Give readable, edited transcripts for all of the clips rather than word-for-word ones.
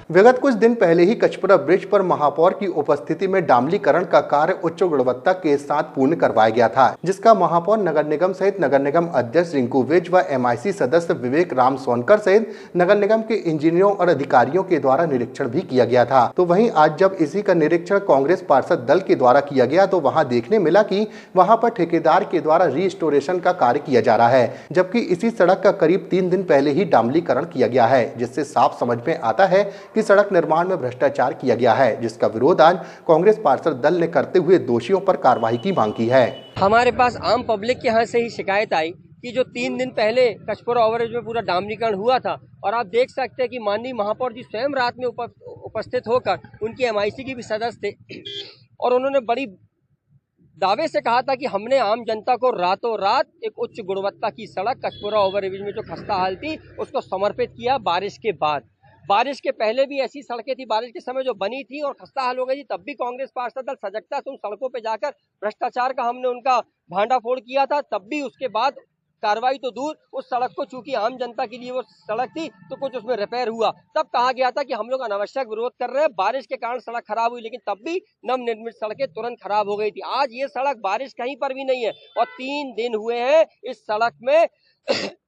विगत कुछ दिन पहले ही कचपुरा ब्रिज पर महापौर की उपस्थिति में डामलीकरण का कार्य उच्च गुणवत्ता के साथ पूर्ण करवाया गया था, जिसका महापौर नगर निगम सहित नगर निगम अध्यक्ष रिंकू विज व MIC सदस्य विवेक राम सोनकर सहित नगर निगम के इंजीनियरों और अधिकारियों के द्वारा निरीक्षण भी किया गया था। तो वहीं आज जब इसी का निरीक्षण कांग्रेस पार्षद दल के द्वारा किया गया तो वहाँ देखने मिला कि वहाँ पर ठेकेदार के द्वारा रिस्टोरेशन का कार्य किया जा रहा है, जबकि इसी सड़क का करीब 3 दिन पहले ही डामलीकरण किया गया है, जिससे साफ समझ में आता है कि सड़क निर्माण में भ्रष्टाचार किया गया है, जिसका विरोध आज कांग्रेस पार्षद दल ने करते हुए दोषियों पर कार्रवाई की मांग की है। हमारे पास आम पब्लिक के यहाँ से ही शिकायत आई कि जो 3 दिन पहले कचपुरा ओवरब्रिज में पूरा डामरीकरण हुआ था और आप देख सकते हैं कि माननीय महापौर जी स्वयं रात में उपस्थित होकर उनकी MIC की भी सदस्य थे और उन्होंने बड़ी दावे से कहा था कि हमने आम जनता को रातों रात एक उच्च गुणवत्ता की सड़क कचपुरा ओवरब्रिज में जो खस्ता हाल थी उसको समर्पित किया। बारिश के बाद, बारिश के पहले भी ऐसी सड़कें थी, बारिश के समय जो बनी थी और खस्ता हाल हो गई थी, तब भी कांग्रेस पार्षद दल सजगता से उन सड़कों पे जाकर भ्रष्टाचार का हमने उनका भांडाफोड़ किया था। तब भी उसके बाद कार्रवाई तो दूर, उस सड़क को चूंकि आम जनता के लिए वो सड़क थी तो कुछ उसमें रिपेयर हुआ, तब कहा गया था कि हम लोग अनावश्यक विरोध कर रहे हैं, बारिश के कारण सड़क खराब हुई, लेकिन तब भी नवनिर्मित सड़कें तुरंत खराब हो गई थी। आज ये सड़क बारिश कहीं पर भी नहीं है और 3 दिन हुए हैं इस सड़क में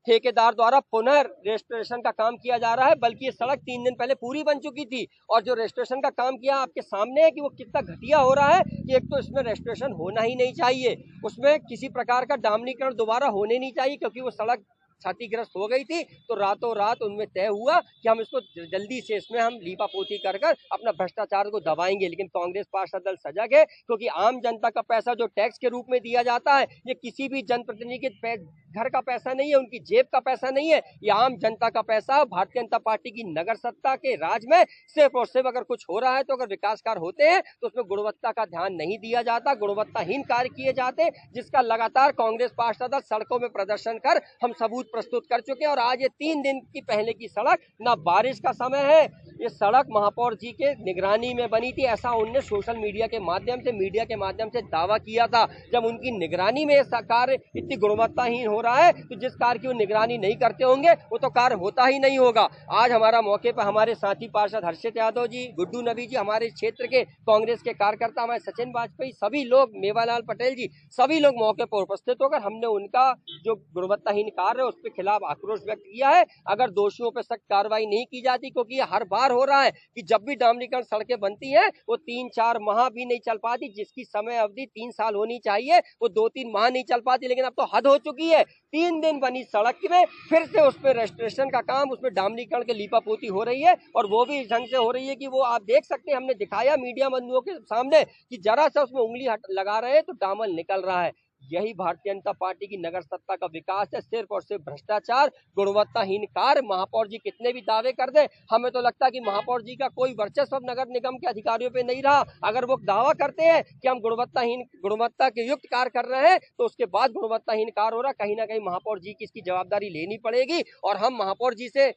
ठेकेदार द्वारा पुनः रेस्टोरेशन का काम किया जा रहा है, बल्कि ये सड़क 3 दिन पहले पूरी बन चुकी थी और जो रेस्टोरेशन का काम किया आपके सामने है कि वो कितना घटिया हो रहा है कि एक तो इसमें रेस्टोरेशन होना ही नहीं चाहिए, उसमें किसी प्रकार का डामरीकरण दोबारा होने नहीं चाहिए, क्योंकि वो सड़क क्षतिग्रस्त हो गई थी। तो रातों रात उनमें तय हुआ कि हम इसको जल्दी से इसमें हम लीपापोती कर अपना भ्रष्टाचार को दबाएंगे। लेकिन कांग्रेस पार्षद दल सजग है, क्योंकि आम जनता का पैसा जो टैक्स के रूप में दिया जाता है ये किसी भी जनप्रतिनिधि के घर का पैसा नहीं है, उनकी जेब का पैसा नहीं है, ये आम जनता का पैसा। भारतीय जनता पार्टी की नगर सत्ता के राज में सिर्फ और सिर्फ अगर कुछ हो रहा है तो अगर विकास कार्य होते हैं तो उसमें गुणवत्ता का ध्यान नहीं दिया जाता, गुणवत्ताहीन कार्य किए जाते, जिसका लगातार कांग्रेस पार्षद दल सड़कों में प्रदर्शन कर हम सबूत प्रस्तुत कर चुके हैं। और आज ये 3 दिन की पहले की सड़क, ना बारिश का समय है, ये सड़क महापौर जी के निगरानी में बनी थी, ऐसा उनने सोशल मीडिया के माध्यम से, मीडिया के माध्यम से दावा किया था। जब उनकी निगरानी में कार्य इतनी गुणवत्ताहीन हो रहा है तो जिस कार्य की वो निगरानी नहीं करते होंगे वो तो कार्य होता ही नहीं होगा। आज हमारा मौके पर हमारे साथी पार्षद हर्षित यादव जी, गुड्डू नबी जी, हमारे क्षेत्र के कांग्रेस के कार्यकर्ता, हमारे सचिन वाजपेयी, सभी लोग, मेवालाल पटेल जी, सभी लोग मौके पर उपस्थित होकर हमने उनका जो गुणवत्ताहीन कार्य है उसके खिलाफ आक्रोश व्यक्त किया है। अगर दोषियों पर सख्त कार्रवाई नहीं की जाती, क्योंकि ये हर बार हो रहा है कि जब भी डामरीकरण सड़कें बनती हैं वो 3-4 माह भी नहीं चल पाती, जिसकी समय अवधि 3 साल होनी चाहिए वो 2-3 माह नहीं चल पाती। लेकिन अब तो हद हो चुकी है, 3 दिन बनी सड़क में फिर से उस पर रेस्टोरेशन का काम, उसमें डामरीकरण की लीपापोती हो रही है और वो भी इस ढंग से हो रही है कि वो आप देख सकते हैं, हमने दिखाया मीडिया बंधुओं के सामने कि जरा सा उसमें उंगली लगा रहे हैं तो दामन निकल रहा है। यही भारतीय जनता पार्टी की नगर सत्ता का विकास है, सिर्फ और सिर्फ भ्रष्टाचार, गुणवत्ताहीन कार्य। महापौर जी कितने भी दावे कर दे, हमें तो लगता है कि महापौर जी का कोई वर्चस्व नगर निगम के अधिकारियों पे नहीं रहा। अगर वो दावा करते हैं कि हम गुणवत्ता के युक्त कार्य कर रहे हैं तो उसके बाद गुणवत्ताहीन कार्य हो रहा, कहीं ना कहीं महापौर जी की इसकी जवाबदारी लेनी पड़ेगी। और हम महापौर जी से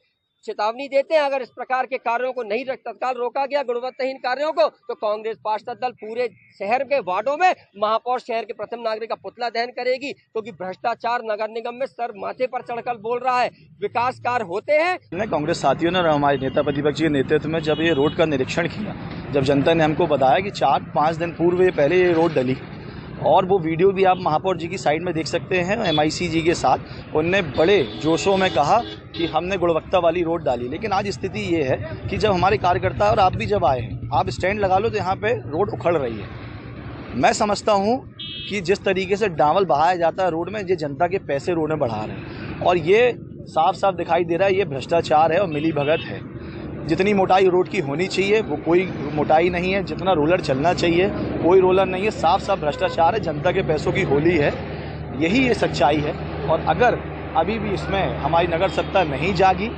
चेतावनी देते हैं, अगर इस प्रकार के कार्यों को नहीं तत्काल रोका गया, गुणवत्ताहीन कार्यों को, तो कांग्रेस पार्षद दल पूरे शहर के वार्डों में महापौर शहर के प्रथम नागरिक का पुतला दहन करेगी, क्योंकि भ्रष्टाचार नगर निगम में सर माथे पर चढ़कर बोल रहा है। विकास कार्य होते हैं। कांग्रेस साथियों ने और हमारे नेता प्रतिपक्ष के नेतृत्व में जब ये रोड का निरीक्षण किया, जब जनता ने हमको बताया कि 4-5 दिन पूर्व पहले ये रोड डली, और वो वीडियो भी आप महापौर जी की साइड में देख सकते हैं, MIC जी के साथ उनने बड़े जोशों में कहा कि हमने गुणवत्ता वाली रोड डाली। लेकिन आज स्थिति ये है कि जब हमारे कार्यकर्ता और आप भी जब आए हैं, आप स्टैंड लगा लो तो यहाँ पे रोड उखड़ रही है। मैं समझता हूँ कि जिस तरीके से डामल बहाया जाता है रोड में, ये जनता के पैसे रोड में बढ़ा रहे हैं और ये साफ साफ दिखाई दे रहा है ये भ्रष्टाचार है और मिली भगत है। जितनी मोटाई रोड की होनी चाहिए वो कोई मोटाई नहीं है, जितना रोलर चलना चाहिए कोई रोलर नहीं है, साफ साफ भ्रष्टाचार है, जनता के पैसों की होली है, यही ये सच्चाई है। और अगर अभी भी इसमें हमारी नगर सत्ता नहीं जागी,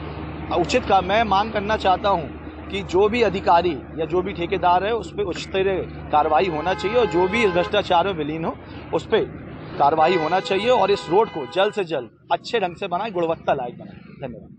उचित का मैं मांग करना चाहता हूँ कि जो भी अधिकारी या जो भी ठेकेदार है उस पर उच्चतर कार्रवाई होना चाहिए और जो भी इस भ्रष्टाचार में विलीन हो उस पर कार्रवाई होना चाहिए और इस रोड को जल्द से जल्द अच्छे ढंग से बनाए, गुणवत्ता लायक बनाए। धन्यवाद।